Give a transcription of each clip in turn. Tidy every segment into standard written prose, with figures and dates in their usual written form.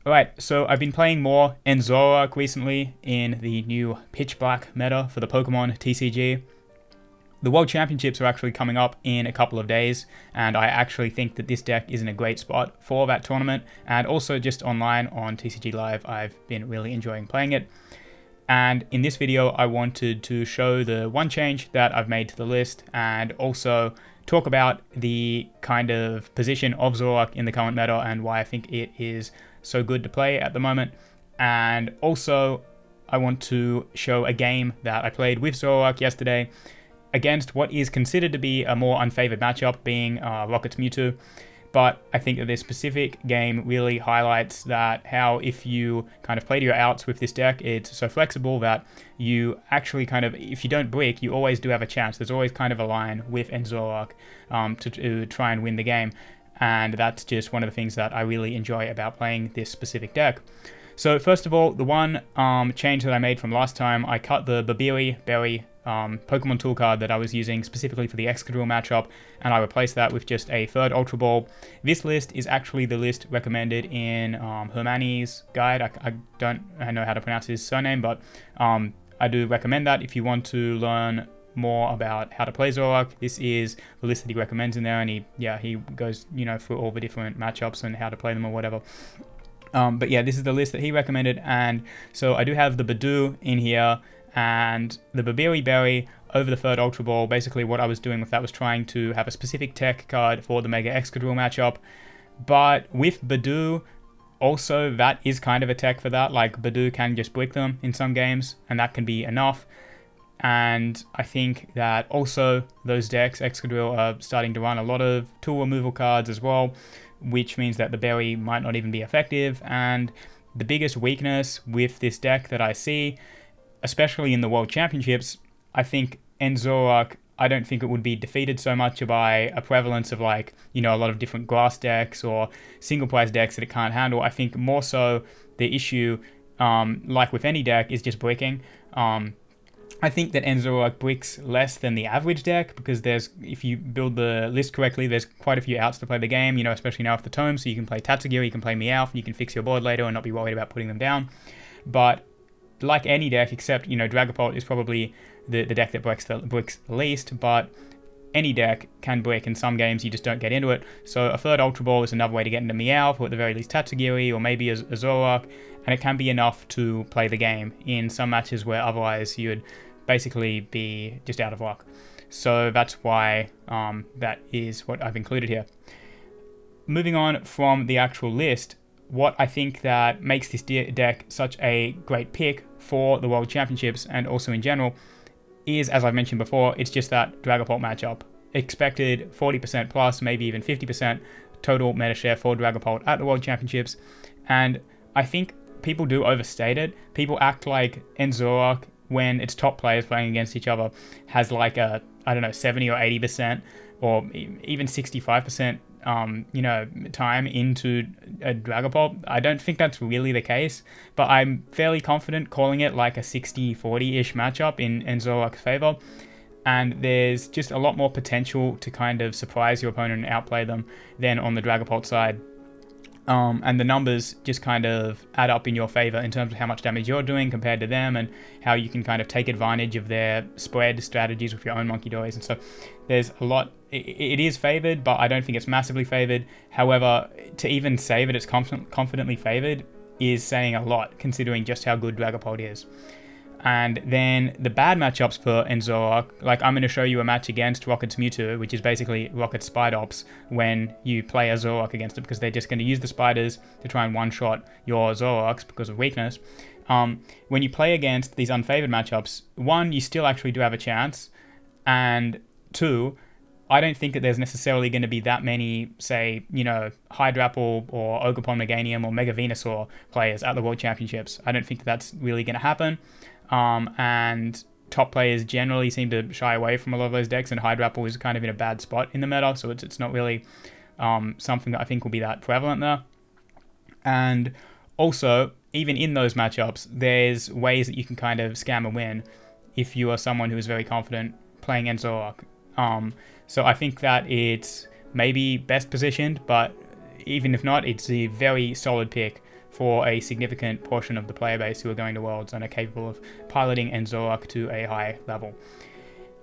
Alright, so I've been playing more Zoroark recently in the new Pitch Black meta for the Pokemon TCG. The World Championships are actually coming up in a couple of days, and I actually think that this deck is in a great spot for that tournament, and also just online on TCG Live, I've been really enjoying playing it. And in this video, I wanted to show the one change that I've made to the list, and also talk about the kind of position of Zoroark in the current meta and why I think it is so good to play at the moment. And also, I want to show a game that I played with Zoroark yesterday against what is considered to be a more unfavored matchup, being Rocket's Mewtwo. But I think that this specific game really highlights that how if you kind of play to your outs with this deck, it's so flexible that you actually kind of, if you don't brick, you always do have a chance. There's always kind of a line with Zoroark to try and win the game. And that's just one of the things that I really enjoy about playing this specific deck. So first of all, the one change that I made from last time, I cut the Babiri Berry Pokemon tool card that I was using specifically for the Excadrill matchup, and I replaced that with just a third Ultra Ball. This list is actually the list recommended in Hermione's guide. I don't know how to pronounce his surname, but I do recommend that if you want to learn more about how to play Zoroark. This is the list that he recommends in there, and he goes through all the different matchups and how to play them or whatever. But yeah, this is the list that he recommended, and so I do have the Badoo in here and the Babiri Berry over the third Ultra Ball. Basically what I was doing with that was trying to have a specific tech card for the Mega Excadrill matchup, but with Badoo, also that is kind of a tech for that. Like Badoo can just brick them in some games, and that can be enough. And I think that also those decks, Excadrill, are starting to run a lot of tool removal cards as well, which means that the berry might not even be effective. And the biggest weakness with this deck that I see, especially in the World Championships, I think Zoroark, I don't think it would be defeated so much by a prevalence of a lot of different grass decks or single price decks that it can't handle. I think more so the issue, like with any deck, is just bricking. I think that Zoroark bricks less than the average deck because if you build the list correctly, there's quite a few outs to play the game, especially now with the tomes, so you can play Tatsugiri, you can play Meowth, and you can fix your board later and not be worried about putting them down. But like any deck, except, Dragapult is probably the deck that bricks the least, but any deck can brick. In some games, you just don't get into it. So a third Ultra Ball is another way to get into Meowth, or at the very least Tatsugiri, or maybe a Zoroark, and it can be enough to play the game in some matches where otherwise you'd basically be just out of luck. So that's why that is what I've included here. Moving on from the actual list, what I think that makes this deck such a great pick for the World Championships and also in general is, as I've mentioned before, it's just that Dragapult matchup. Expected 40% plus, maybe even 50% total meta share for Dragapult at the World Championships, and I think people do overstate it. People act like Zoroark, when its top players playing against each other, has 70 or 80% or even 65% time into a Dragapult. I don't think that's really the case, but I'm fairly confident calling it like a 60-40-ish matchup in Zoroark's favor, and there's just a lot more potential to kind of surprise your opponent and outplay them than on the Dragapult side. And the numbers just kind of add up in your favor in terms of how much damage you're doing compared to them, and how you can kind of take advantage of their spread strategies with your own Monkey Doys. And so there's a lot. It is favored, but I don't think it's massively favored. However, to even say that it's confidently favored is saying a lot, considering just how good Dragapult is. And then the bad matchups for Zoroark, like I'm going to show you a match against Rocket's Mewtwo, which is basically Rocket's Spidops when you play a Zoroark against it, because they're just going to use the spiders to try and one-shot your Zoroarks because of weakness. When you play against these unfavored matchups, one, you still actually do have a chance, and two, I don't think that there's necessarily going to be that many, say, Hydrapple or Ogerpon Meganium or Mega Venusaur players at the World Championships. I don't think that that's really going to happen. And top players generally seem to shy away from a lot of those decks, and Hydrapple is kind of in a bad spot in the meta, so it's not really something that I think will be that prevalent there. And also, even in those matchups, there's ways that you can kind of scam a win if you are someone who is very confident playing Zoroark. So I think that it's maybe best positioned, but even if not, it's a very solid pick for a significant portion of the player base who are going to Worlds and are capable of piloting and Zoroark to a high level.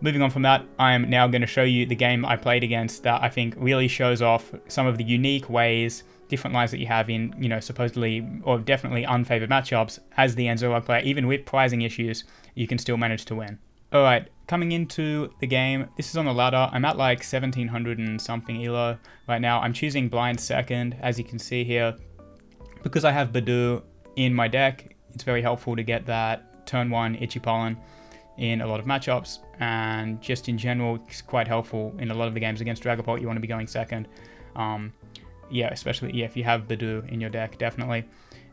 Moving on from that, I am now going to show you the game I played against that I think really shows off some of the unique ways, different lines that you have in, supposedly or definitely unfavored matchups as the Zoroark player. Even with prizing issues, you can still manage to win. Alright, coming into the game, this is on the ladder. I'm at like 1700 and something elo right now. I'm choosing blind second, as you can see here. Because I have Badu in my deck, it's very helpful to get that turn 1 Itchy Pollen in a lot of matchups, and just in general, it's quite helpful in a lot of the games against Dragapult. You want to be going second. Especially if you have Badu in your deck, definitely.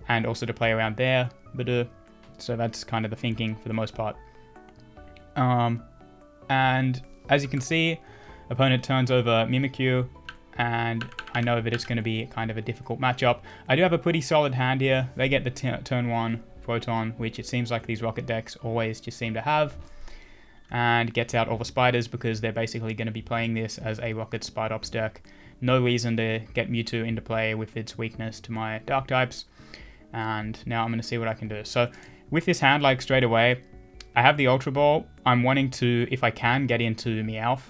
And also to play around there, Badu. So that's kind of the thinking for the most part. And as you can see, opponent turns over Mimikyu, and I know that it's going to be kind of a difficult matchup. I do have a pretty solid hand here. They get the turn 1 Proton, which it seems like these rocket decks always just seem to have, and gets out all the spiders because they're basically going to be playing this as a rocket Spidops deck. No reason to get Mewtwo into play with its weakness to my dark types, and now I'm going to see what I can do. So with this hand, like straight away, I have the Ultra Ball. I'm wanting to, if I can, get into Meowth,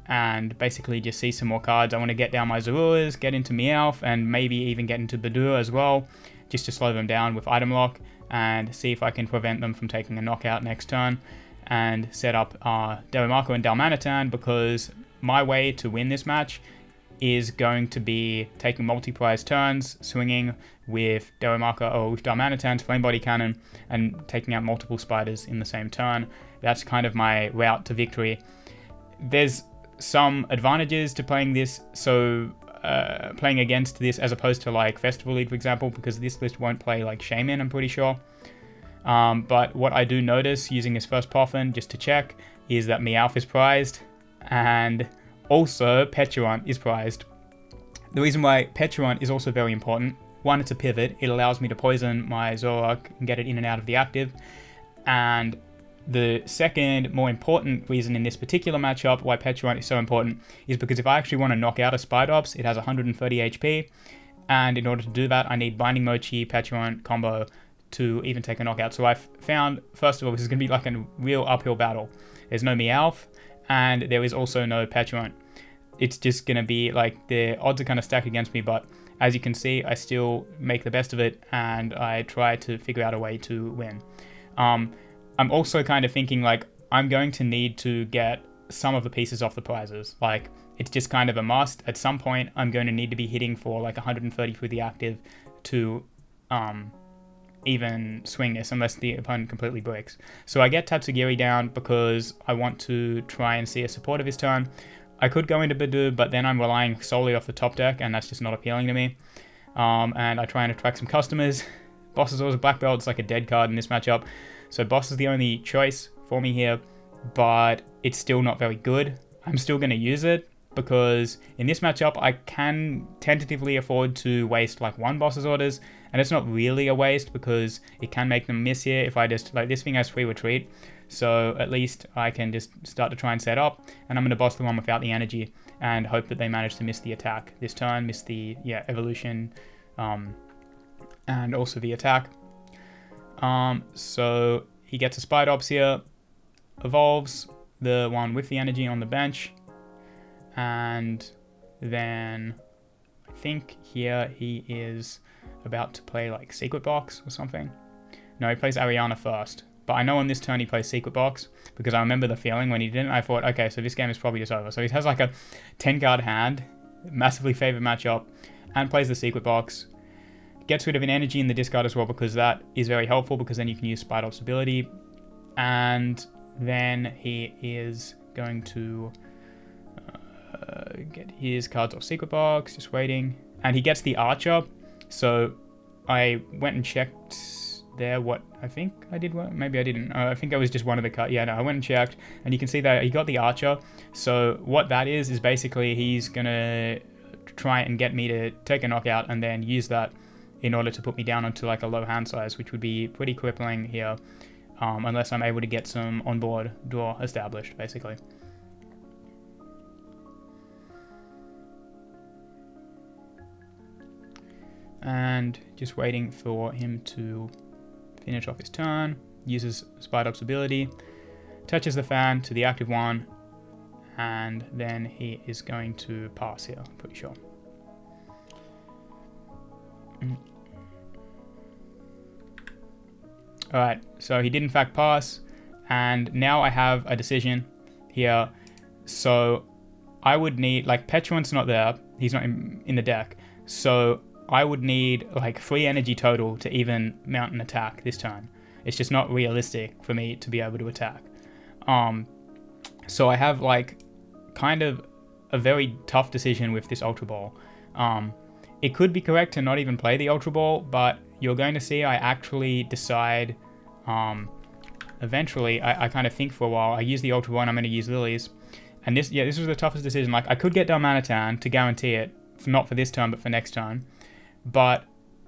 and basically just see some more cards. I want to get down my Zorurs, get into Meowth, and maybe even get into Badu as well, just to slow them down with Item Lock, and see if I can prevent them from taking a knockout next turn, and set up Darumaka and Dalmanitan, because my way to win this match is going to be taking multi-prize turns, swinging with Darumaka or with Dalmanitan's Flame Body Cannon, and taking out multiple spiders in the same turn. That's kind of my route to victory. There's some advantages to playing this, so playing against this as opposed to like Festival League, for example, because this list won't play like Shaman, I'm pretty sure. But what I do notice using this first Poffin, just to check, is that Meowth is prized, and also Petulant is prized. The reason why Petulant is also very important, one, it's a pivot. It allows me to poison my Zoroark and get it in and out of the active. And the second more important reason in this particular matchup why Petulant is so important is because if I actually want to knock out a Spidops, it has 130 HP. And in order to do that, I need Binding Mochi, Petulant combo to even take a knockout. So I've found, first of all, this is going to be like a real uphill battle. There's no Meowth, and there is also no Petulant. It's just going to be like the odds are kind of stacked against me, but as you can see, I still make the best of it, and I try to figure out a way to win. I'm also kind of thinking like I'm going to need to get some of the pieces off the prizes. Like it's just kind of a must. At some point, I'm going to need to be hitting for like 130 through the active to even swing this, unless the opponent completely breaks. So I get Tatsugiri down because I want to try and see a support of his turn. I could go into Badu, but then I'm relying solely off the top deck, and that's just not appealing to me. And I try and attract some customers. Boss is always a black belt. It's like a dead card in this matchup. So Boss is the only choice for me here, but it's still not very good. I'm still going to use it because in this matchup, I can tentatively afford to waste like one Boss's orders, and it's not really a waste because it can make them miss here if I just, like this thing has free retreat. So at least I can just start to try and set up, and I'm going to boss the one without the energy and hope that they manage to miss the attack this turn, miss the evolution, and also the attack. So he gets a Spidops here, evolves the one with the energy on the bench, and then I think here he is about to play like Secret Box or something. No, he plays Ariana first. But I know on this turn he plays Secret Box because I remember the feeling when he didn't. I thought, okay, so this game is probably just over. So he has like a 10-card hand, massively favored matchup, and plays the Secret Box. Gets rid of an energy in the discard as well because that is very helpful because then you can use Spidops ability. And then he is going to get his cards off Secret Box, just waiting. And he gets the Archer. So I went and checked there what I think I did. Maybe I didn't. I think I was just one of the cards. Yeah, no, I went and checked, and you can see that he got the Archer. So what that is basically he's gonna try and get me to take a knockout and then use that in order to put me down onto like a low hand size, which would be pretty crippling here, unless I'm able to get some onboard draw established, basically. and just waiting for him to finish off his turn. Uses Spider's ability, touches the fan to the active one, and then he is going to pass here, pretty sure. Alright, so he did in fact pass, and now I have a decision here. So I would need, like, Petulant's not there, he's not in the deck, so I would need like 3 energy total to even mount an attack this turn. It's just not realistic for me to be able to attack. So I have like kind of a very tough decision with this Ultra Ball. It could be correct to not even play the Ultra Ball, but you're going to see I actually decide, eventually, I kind of think for a while. I use the Ultra Ball and I'm going to use Lilies. And this was the toughest decision. Like, I could get Darmanitan to guarantee it, not for this turn, but for next turn. But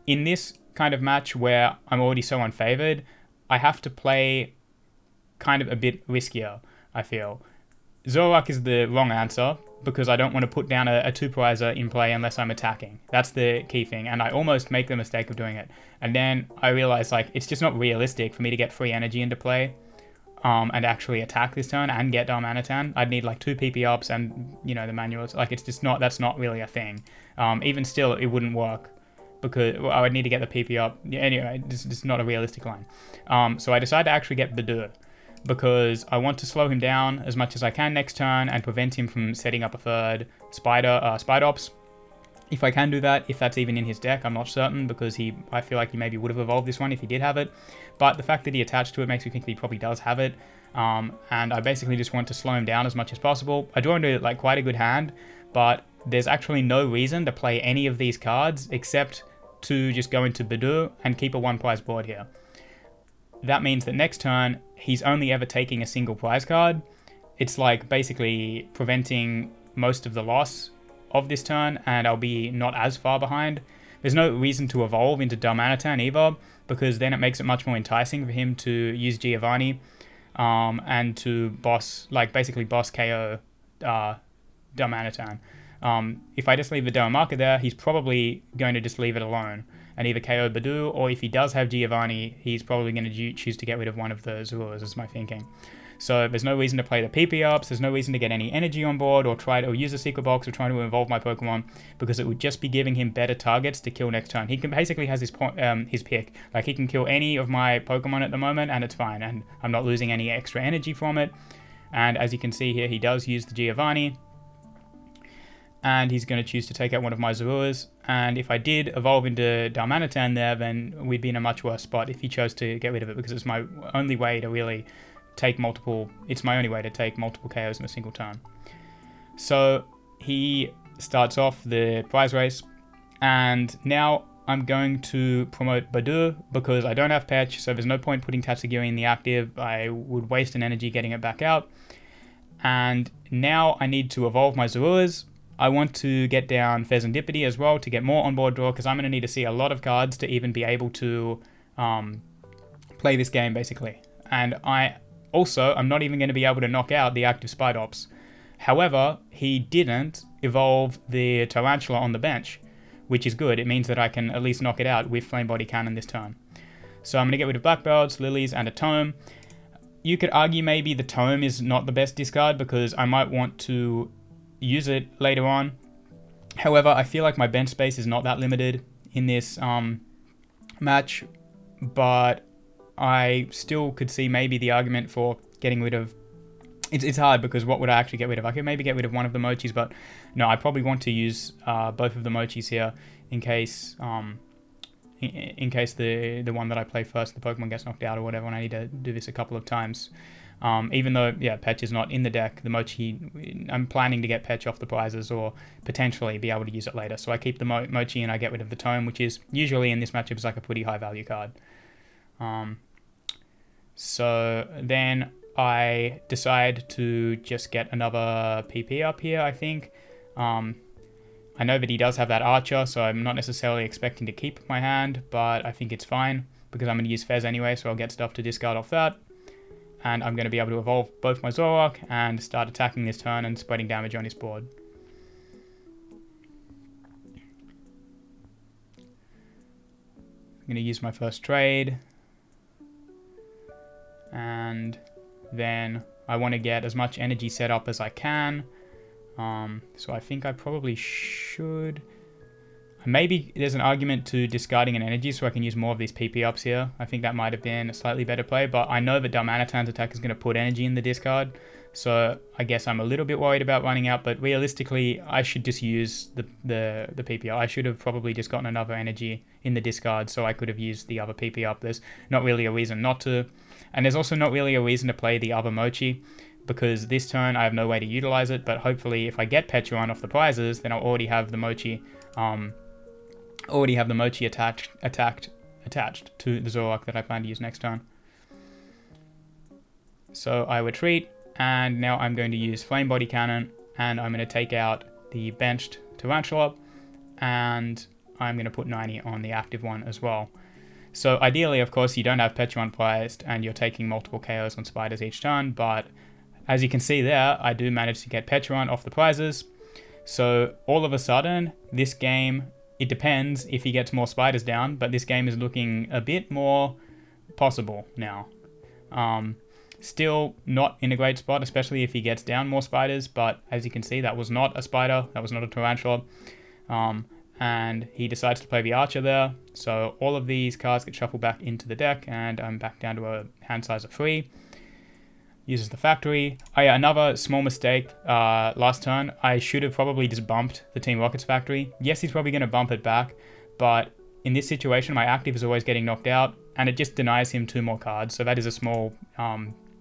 in this kind of match where I'm already so unfavored, I have to play kind of a bit riskier, I feel. Zoroark is the wrong answer, because I don't want to put down a 2-prizer in play unless I'm attacking. That's the key thing, and I almost make the mistake of doing it. And then I realize, like, it's just not realistic for me to get free energy into play and actually attack this turn and get Darmanitan. I'd need like 2 PP ups and, you know, the manuals. Like, it's just not, that's not really a thing. Even still, it wouldn't work, because I would need to get the PP up. Yeah, anyway, this is not a realistic line. So I decided to actually get Badur, because I want to slow him down as much as I can next turn and prevent him from setting up a third Spidops. If I can do that, if that's even in his deck, I'm not certain, because I feel like he maybe would have evolved this one if he did have it. But the fact that he attached to it makes me think that he probably does have it. And I basically just want to slow him down as much as possible. I draw into like quite a good hand, but there's actually no reason to play any of these cards except to just go into Badur and keep a 1-prize board here. That means that next turn, he's only ever taking a single prize card. It's like basically preventing most of the loss of this turn, and I'll be not as far behind. There's no reason to evolve into Darmanitan either, because then it makes it much more enticing for him to use Giovanni and to basically boss KO Darmanitan. If I just leave the Zoroark there, he's probably going to just leave it alone and either KO Badur, or if he does have Giovanni, he's probably going to choose to get rid of one of the Zoroarks, is my thinking. So there's no reason to play the PP ups, there's no reason to get any energy on board or try to use a secret box or try to evolve my Pokemon, because it would just be giving him better targets to kill next turn. He can basically has his pick. Like, he can kill any of my Pokemon at the moment and it's fine, and I'm not losing any extra energy from it. And as you can see here, he does use the Giovanni, and he's going to choose to take out one of my Zoroarks. And if I did evolve into Darmanitan there, then we'd be in a much worse spot if he chose to get rid of it, because it's my only way to really take multiple KOs in a single turn. So he starts off the prize race, and now I'm going to promote Badur because I don't have Petch, so there's no point putting Tatsugiri in the active. I would waste an energy getting it back out. And now I need to evolve my Zoroarks. I want to get down Fezandipity as well to get more onboard draw, because I'm going to need to see a lot of cards to even be able to play this game, basically. And I'm not even going to be able to knock out the active Spidops. However, he didn't evolve the Tarantula on the bench, which is good. It means that I can at least knock it out with Flame Body Cannon this turn. So I'm going to get rid of Black Belts, Lilies, and a Tome. You could argue maybe the Tome is not the best discard, because I might want to use it later on. However, I feel like my bench space is not that limited in this match, but I still could see maybe the argument for getting rid of... It's hard, because what would I actually get rid of? I could maybe get rid of one of the Mochis, but no, I probably want to use both of the Mochis here in case the one that I play first, the Pokemon, gets knocked out or whatever, and I need to do this a couple of times. Even though, yeah, Petch is not in the deck, the Mochi, I'm planning to get Petch off the prizes or potentially be able to use it later. So I keep the Mochi and I get rid of the Tome, which is usually in this matchup is like a pretty high value card. So then I decide to just get another PP up here, I think. I know that he does have that Archer, so I'm not necessarily expecting to keep my hand, but I think it's fine because I'm going to use Fez anyway, so I'll get stuff to discard off that. And I'm going to be able to evolve both my Zoroark and start attacking this turn and spreading damage on his board. going to use my first trade. And then I want to get as much energy set up as I can. So I think I probably should... Maybe there's an argument to discarding an energy so I can use more of these PP ups here. I think that might have been a slightly better play, but I know that Darmanitan's attack is going to put energy in the discard. So I guess I'm a little bit worried about running out, but realistically, I should just use the PP up. I should have probably just gotten another energy in the discard so I could have used the other PP up. There's not really a reason not to. And there's also not really a reason to play the other Mochi, because this turn I have no way to utilize it, but hopefully if I get Petron off the prizes, then I'll already have the Mochi attached to the Zoroark that I plan to use next turn. So I retreat, and now I'm going to use Flame Body Cannon, and I'm going to take out the benched Tarantula, and I'm going to put 90 on the active one as well. So ideally, of course, you don't have Petron prized, and you're taking multiple KOs on spiders each turn, but as you can see there, I do manage to get Petron off the prizes. So all of a sudden, this game, it depends if he gets more spiders down, but this game is looking a bit more possible now. Still not in a great spot, especially if he gets down more spiders, but as you can see, that was not a spider, that was not a tarantula. And he decides to play the archer there, so all of these cards get shuffled back into the deck, and I'm back down to a hand size of 3. Uses the factory. Oh yeah, another small mistake last turn. I should have probably just bumped the Team Rocket's factory. Yes, he's probably going to bump it back, but in this situation, my active is always getting knocked out, and it just denies him 2 more cards, so that is a small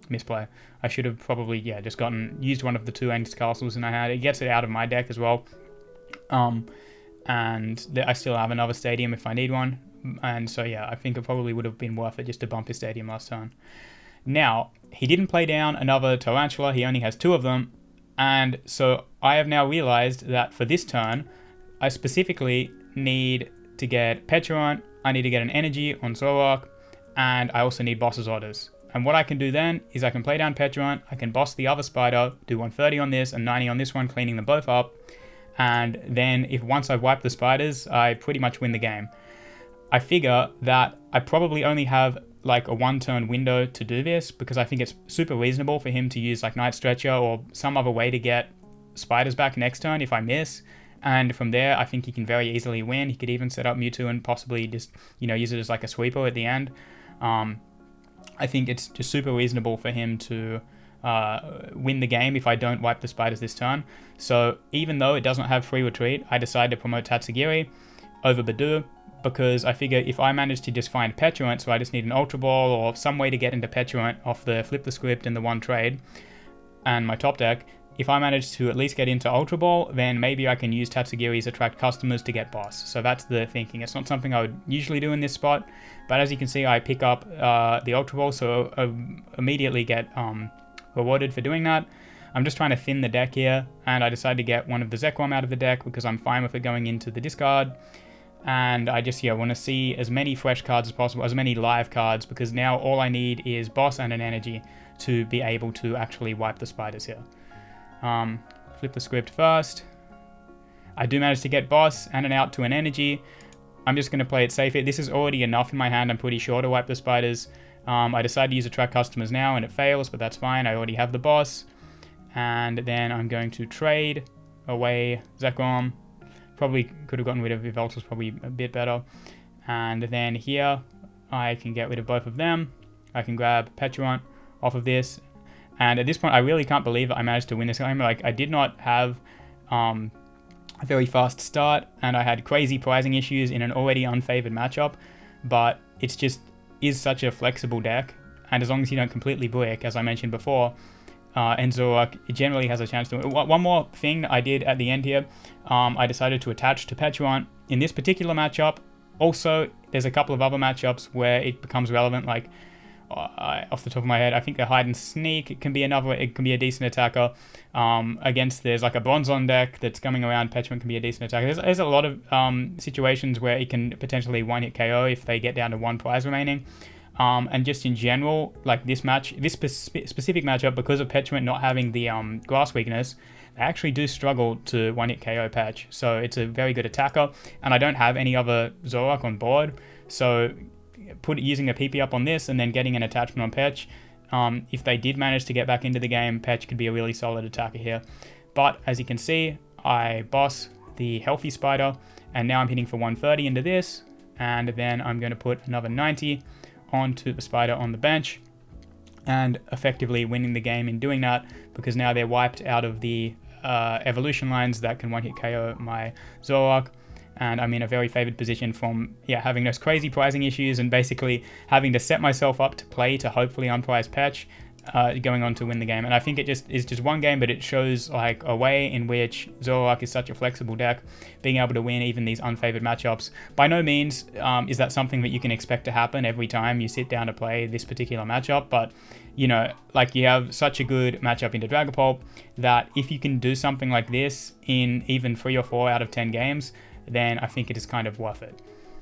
misplay. I should have probably, yeah, just used one of the 2 Angus Castles and I had. It gets it out of my deck as well. And I still have another stadium if I need one. And so, yeah, I think it probably would have been worth it just to bump his stadium last turn. Now, he didn't play down another Tarantula. He only has 2 of them. And so I have now realized that for this turn, I specifically need to get Petron, I need to get an energy on Zoroark, and I also need boss's orders. And what I can do then is I can play down Petron, I can boss the other spider, do 130 on this and 90 on this one, cleaning them both up. And then once I've wiped the spiders, I pretty much win the game. I figure that I probably only have like a 1-turn window to do this, because I think it's super reasonable for him to use like Night Stretcher or some other way to get spiders back next turn if I miss. And from there, I think he can very easily win. He could even set up Mewtwo and possibly just, use it as like a sweeper at the end. I think it's just super reasonable for him to win the game if I don't wipe the spiders this turn. So even though it doesn't have free retreat, I decided to promote Tatsugiri over Badu, because I figure if I manage to just find Petulant, so I just need an Ultra Ball or some way to get into Petulant off the Flip the Script and the 1 trade and my top deck, if I manage to at least get into Ultra Ball, then maybe I can use Tatsugiri's Attract Customers to get boss. So that's the thinking. It's not something I would usually do in this spot, but as you can see, I pick up the Ultra Ball, so I immediately get rewarded for doing that. I'm just trying to thin the deck here, and I decided to get one of the Zekrom out of the deck because I'm fine with it going into the discard. And I just, want to see as many fresh cards as possible, as many live cards, because now all I need is boss and an energy to be able to actually wipe the spiders here. Flip the script first. I do manage to get boss and an out to an energy. I'm just going to play it safe here. This is already enough in my hand, I'm pretty sure, to wipe the spiders. I decided to use Attract Customers now, and it fails, but that's fine. I already have the boss. And then I'm going to trade away Zekrom. Probably could have gotten rid of Yveltal, probably a bit better. And then here, I can get rid of both of them. I can grab Petulant off of this. And at this point, I really can't believe that I managed to win this game. Like, I did not have a very fast start, and I had crazy pricing issues in an already unfavored matchup. But it's just is such a flexible deck, and as long as you don't completely brick, as I mentioned before, and Zoroark, it generally has a chance to win. One more thing I did at the end here, I decided to attach to Petulant in this particular matchup. Also, there's a couple of other matchups where it becomes relevant, like off the top of my head, I think the Hide and Sneak it can be a decent attacker. There's like a Bronzon deck that's coming around, Petulant can be a decent attacker. There's a lot of situations where it can potentially one-hit KO if they get down to 1 prize remaining. And just in general, like this specific matchup, because of Petulant not having the grass weakness, they actually do struggle to one-hit KO Patch. So it's a very good attacker, and I don't have any other Zoroark on board. So using a PP up on this and then getting an attachment on Petch, if they did manage to get back into the game, Petch could be a really solid attacker here. But as you can see, I boss the healthy spider, and now I'm hitting for 130 into this, and then I'm going to put another 90 onto the spider on the bench, and effectively winning the game in doing that, because now they're wiped out of the evolution lines that can one-hit KO my Zoroark. And I'm in a very favored position from having those crazy pricing issues and basically having to set myself up to play to hopefully unprice Petch, going on to win the game. And I think it is just one game, but it shows like a way in which Zoroark is such a flexible deck, being able to win even these unfavored matchups. By no means is that something that you can expect to happen every time you sit down to play this particular matchup, but you know, like you have such a good matchup into Dragapult that if you can do something like this in even 3 or 4 out of 10 games, then I think it is kind of worth it.